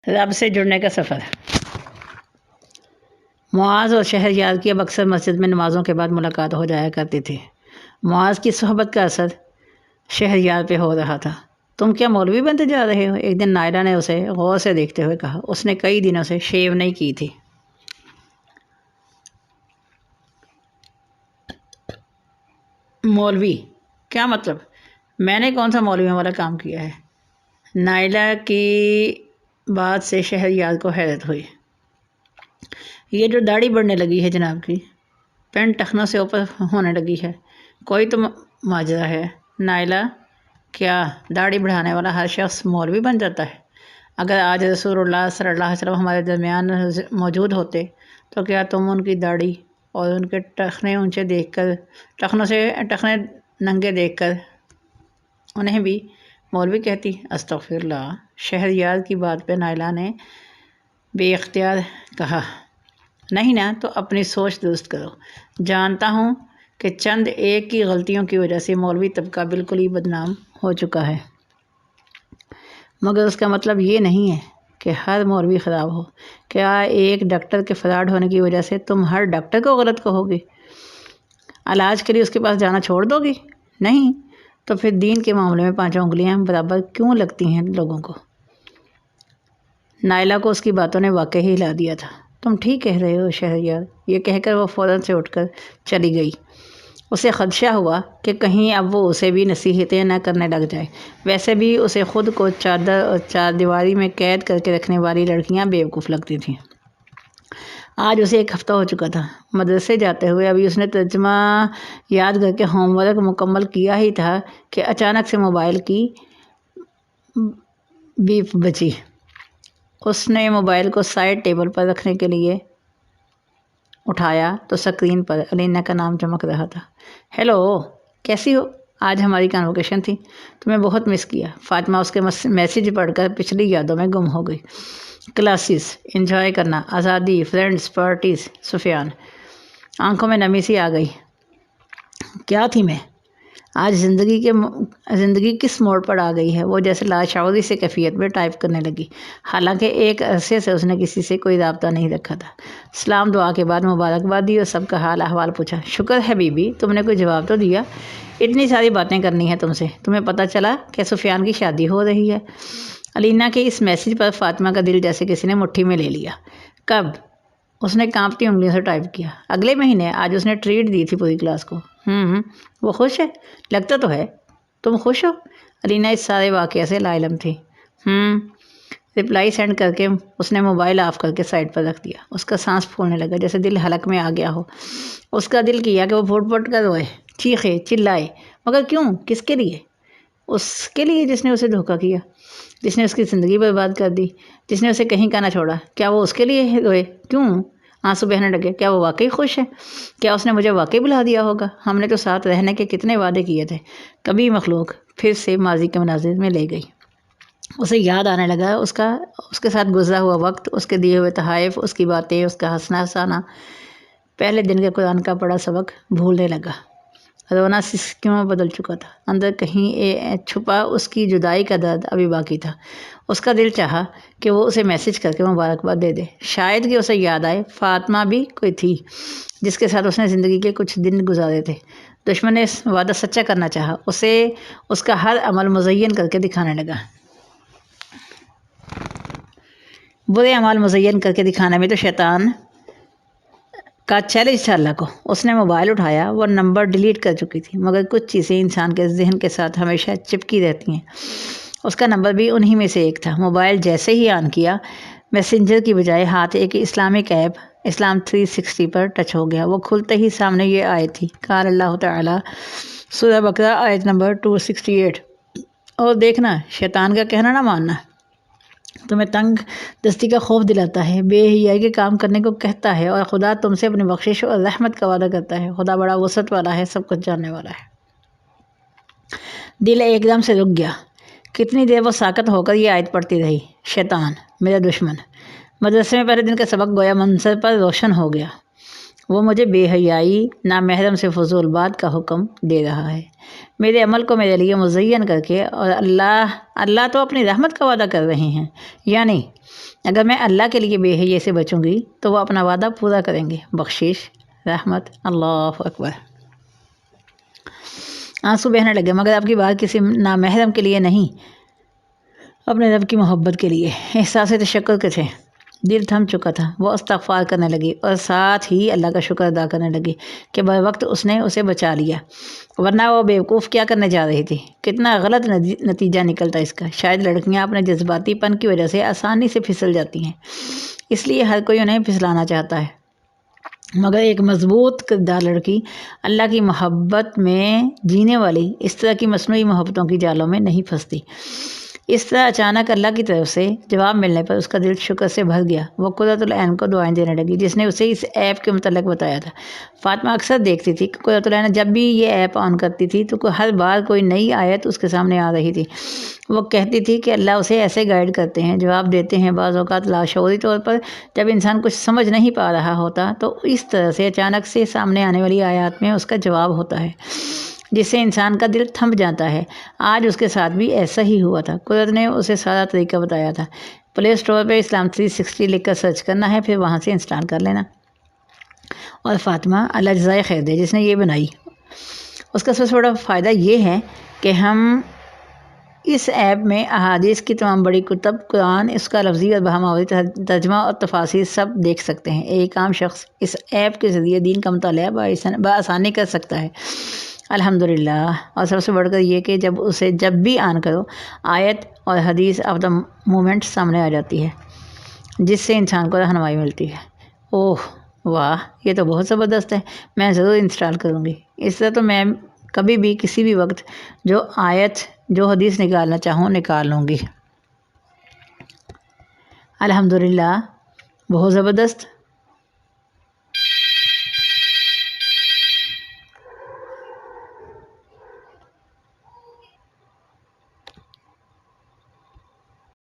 رب سے جڑنے کا سفر۔ معاذ اور شہریار کی اب اکثر مسجد میں نمازوں کے بعد ملاقات ہو جایا کرتی تھی۔ معاذ کی صحبت کا اثر شہریار پہ ہو رہا تھا۔ تم کیا مولوی بنتے جا رہے ہو؟ ایک دن نائلہ نے اسے غور سے دیکھتے ہوئے کہا۔ اس نے کئی دنوں سے شیو نہیں کی تھی۔ مولوی؟ کیا مطلب؟ میں نے کون سا مولوی والا کام کیا ہے؟ نائلہ کی بات سے شہریار کو حیرت ہوئی۔ یہ جو داڑھی بڑھنے لگی ہے جناب کی، پینٹ ٹخنوں سے اوپر ہونے لگی ہے، کوئی تو ماجرا ہے۔ نائلہ، کیا داڑھی بڑھانے والا ہر شخص مولوی بن جاتا ہے؟ اگر آج رسول اللہ صلی اللہ علیہ وسلم ہمارے درمیان موجود ہوتے تو کیا تم ان کی داڑھی اور ان کے ٹخنے اونچے دیکھ کر، ٹخنے ننگے دیکھ کر انہیں بھی مولوی کہتی؟ استغفر اللہ۔ شہریار کی بات پہ نائلہ نے بے اختیار کہا، نہیں نا تو اپنی سوچ درست کرو۔ جانتا ہوں کہ چند ایک کی غلطیوں کی وجہ سے مولوی طبقہ بالکل ہی بدنام ہو چکا ہے، مگر اس کا مطلب یہ نہیں ہے کہ ہر مولوی خراب ہو۔ کیا ایک ڈاکٹر کے فراڈ ہونے کی وجہ سے تم ہر ڈاکٹر کو غلط کہو گی؟ علاج کے لیے اس کے پاس جانا چھوڑ دو گی؟ نہیں تو پھر دین کے معاملے میں 5 انگلیاں برابر کیوں لگتی ہیں لوگوں کو؟ نائلہ کو اس کی باتوں نے واقعی ہلا دیا تھا۔ تم ٹھیک کہہ رہے ہو شہریار، یہ کہہ کر وہ فوراً سے اٹھ کر چلی گئی۔ اسے خدشہ ہوا کہ کہیں اب وہ اسے بھی نصیحتیں نہ کرنے لگ جائے۔ ویسے بھی اسے خود کو چادر اور چار دیواری میں قید کر کے رکھنے والی لڑکیاں بیوقوف لگتی تھیں۔ آج اسے 1 ہفتہ ہو چکا تھا مدرسے جاتے ہوئے۔ ابھی اس نے ترجمہ یاد کر کے ہوم ورک مکمل کیا ہی تھا کہ اچانک سے موبائل کی بیپ بجی۔ اس نے موبائل کو سائڈ ٹیبل پر رکھنے کے لیے اٹھایا تو اسکرین پر علینا کا نام چمک رہا تھا۔ ہیلو، کیسی ہو؟ آج ہماری کنوکیشن تھی، تمہیں بہت مس کیا۔ فاطمہ اس کے میسیج پڑھ کر پچھلی یادوں میں گم ہو گئی۔ کلاسز، انجوائے کرنا، آزادی، فرینڈز، پارٹیز۔ سفیان، آنکھوں میں نمی سی آ گئی۔ کیا تھی میں؟ آج زندگی کس موڑ پر آ گئی ہے؟ وہ جیسے لاشعوری سے کیفیت میں ٹائپ کرنے لگی، حالانکہ ایک عرصے سے اس نے کسی سے کوئی رابطہ نہیں رکھا تھا۔ سلام دعا کے بعد مبارکباد دی اور سب کا حال احوال پوچھا۔ شکر ہے بی بی، تم نے کوئی جواب تو دیا، اتنی ساری باتیں کرنی ہیں تم سے۔ تمہیں پتہ چلا کہ سفیان کی شادی ہو رہی ہے؟ علینا کے اس میسیج پر فاطمہ کا دل جیسے کسی نے مٹھی میں لے لیا۔ کب؟ اس نے کانپتی انگلیوں سے ٹائپ کیا۔ اگلے مہینے۔ آج اس نے ٹریٹ دی تھی پوری کلاس کو۔ وہ خوش ہے؟ لگتا تو ہے۔ تم خوش ہو؟ علینا اس سارے واقعے سے لا علم تھی۔ رپلائی سینڈ کر کے اس نے موبائل آف کر کے سائڈ پر رکھ دیا۔ اس کا سانس پھولنے لگا جیسے دل حلق میں آ گیا ہو۔ اس کا دل کیا کہ وہ پھٹ پھٹ کر روئے، چیخے، چلائے، مگر کیوں؟ کس کے لیے؟ اس کے لیے جس نے اسے دھوکہ کیا، جس نے اس کی زندگی برباد کر دی، جس نے اسے کہیں کا نہ چھوڑا۔ کیا وہ اس کے لیے روئے؟ کیوں؟ آنسو بہنے لگے۔ کیا وہ واقعی خوش ہے؟ کیا اس نے مجھے واقعی بلا دیا ہوگا؟ ہم نے تو ساتھ رہنے کے کتنے وعدے کیے تھے۔ کبھی مخلوق پھر سے ماضی کے مناظر میں لے گئی۔ اسے یاد آنے لگا اس کے ساتھ گزرا ہوا وقت، اس کے دیے ہوئے تحائف، اس کی باتیں، اس کا ہنسنا ہنسانا۔ پہلے دن کے قرآن کا پڑھا سبق بھولنے لگا۔ رونا سسکیوں میں بدل چکا تھا۔ اندر کہیں چھپا اس کی جدائی کا درد ابھی باقی تھا۔ اس کا دل چاہا کہ وہ اسے میسیج کر کے مبارکباد دے دے، شاید کہ اسے یاد آئے فاطمہ بھی کوئی تھی جس کے ساتھ اس نے زندگی کے کچھ دن گزارے تھے۔ دشمن نے وعدہ سچا کرنا چاہا، اسے اس کا ہر عمل مزین کر کے دکھانے لگا۔ برے اعمال مزین کر کے دکھانے میں تو شیطان کا چیلنج تھا اللہ کو۔ اس نے موبائل اٹھایا۔ وہ نمبر ڈیلیٹ کر چکی تھی، مگر کچھ چیزیں انسان کے ذہن کے ساتھ ہمیشہ چپکی رہتی ہیں۔ اس کا نمبر بھی انہی میں سے ایک تھا۔ موبائل جیسے ہی آن کیا، میسنجر کی بجائے ہاتھ ایک اسلامک ایپ اسلام 360 پر ٹچ ہو گیا۔ وہ کھلتے ہی سامنے یہ آیت تھی، قال اللہ تعالیٰ، سورہ بقرہ آیت نمبر 268۔ اور دیکھنا، شیطان کا کہنا نہ ماننا، تمہیں تنگ دستی کا خوف دلاتا ہے، بے حیائی کے کام کرنے کو کہتا ہے، اور خدا تم سے اپنی بخشش اور رحمت کا وعدہ کرتا ہے۔ خدا بڑا وسعت والا ہے، سب کچھ جاننے والا ہے۔ دل ایک دم سے رک گیا۔ کتنی دیر وہ ساکت ہو کر یہ آیت پڑھتی رہی۔ شیطان، میرا دشمن۔ مدرسے میں پہلے دن کا سبق گویا منظر پر روشن ہو گیا۔ وہ مجھے بے حیائی نامحرم سے فضول بات کا حکم دے رہا ہے، میرے عمل کو میرے لیے مزین کر کے، اور اللہ تو اپنی رحمت کا وعدہ کر رہے ہیں، یعنی اگر میں اللہ کے لیے بے حیائی سے بچوں گی تو وہ اپنا وعدہ پورا کریں گے، بخشش، رحمت، اللہ اکبر۔ آنسو بہنے لگے، مگر آپ کی بات کسی نامحرم کے لیے نہیں، اپنے رب کی محبت کے لیے۔ احساس تشکر کے تھے، دل تھم چکا تھا، وہ استغفار کرنے لگی اور ساتھ ہی اللہ کا شکر ادا کرنے لگی کہ بر وقت اس نے اسے بچا لیا، ورنہ وہ بیوقوف کیا کرنے جا رہی تھی۔ کتنا غلط نتیجہ نکلتا اس کا۔ شاید لڑکیاں اپنے جذباتی پن کی وجہ سے آسانی سے پھسل جاتی ہیں، اس لیے ہر کوئی انہیں پھسلانا چاہتا ہے، مگر ایک مضبوط کردار لڑکی اللہ کی محبت میں جینے والی اس طرح کی مصنوعی محبتوں کی جالوں میں نہیں پھنستی۔ اس طرح اچانک اللہ کی طرف سے جواب ملنے پر اس کا دل شکر سے بھر گیا۔ وہ قرۃ العین کو دعائیں دینے لگی جس نے اسے اس ایپ کے متعلق بتایا تھا۔ فاطمہ اکثر دیکھتی تھی کہ قرۃ العین جب بھی یہ ایپ آن کرتی تھی تو ہر بار کوئی نئی آیت اس کے سامنے آ رہی تھی۔ وہ کہتی تھی کہ اللہ اسے ایسے گائیڈ کرتے ہیں، جواب دیتے ہیں، بعض اوقات لاشعوری طور پر جب انسان کچھ سمجھ نہیں پا رہا ہوتا تو اس طرح سے اچانک سے سامنے آنے والی آیات میں اس کا جواب ہوتا ہے، جس سے انسان کا دل تھم جاتا ہے۔ آج اس کے ساتھ بھی ایسا ہی ہوا تھا۔ قدرت نے اسے سارا طریقہ بتایا تھا۔ پلے اسٹور پہ اسلام 360 لکھ کر سرچ کرنا ہے، پھر وہاں سے انسٹال کر لینا۔ اور فاطمہ اللہ جزائے خیر دے جس نے یہ بنائی، اس کا سب سے بڑا فائدہ یہ ہے کہ ہم اس ایپ میں احادیث کی تمام بڑی کتب، قرآن، اس کا لفظی اور بہاماوری ترجمہ اور تفاسیر سب دیکھ سکتے ہیں۔ ایک عام شخص اس ایپ کے ذریعے دین کا مطالعہ بآسانی کر سکتا ہے، الحمدللہ۔ اور سب سے بڑھ کر یہ کہ جب بھی آن کرو آیت اور حدیث آف دا مومنٹ سامنے آ جاتی ہے، جس سے انسان کو رہنمائی ملتی ہے۔ اوہ واہ، یہ تو بہت زبردست ہے، میں ضرور انسٹال کروں گی۔ اس طرح تو میں کبھی بھی کسی بھی وقت جو آیت جو حدیث نکالنا چاہوں نکال لوں گی۔ الحمدللہ، بہت زبردست۔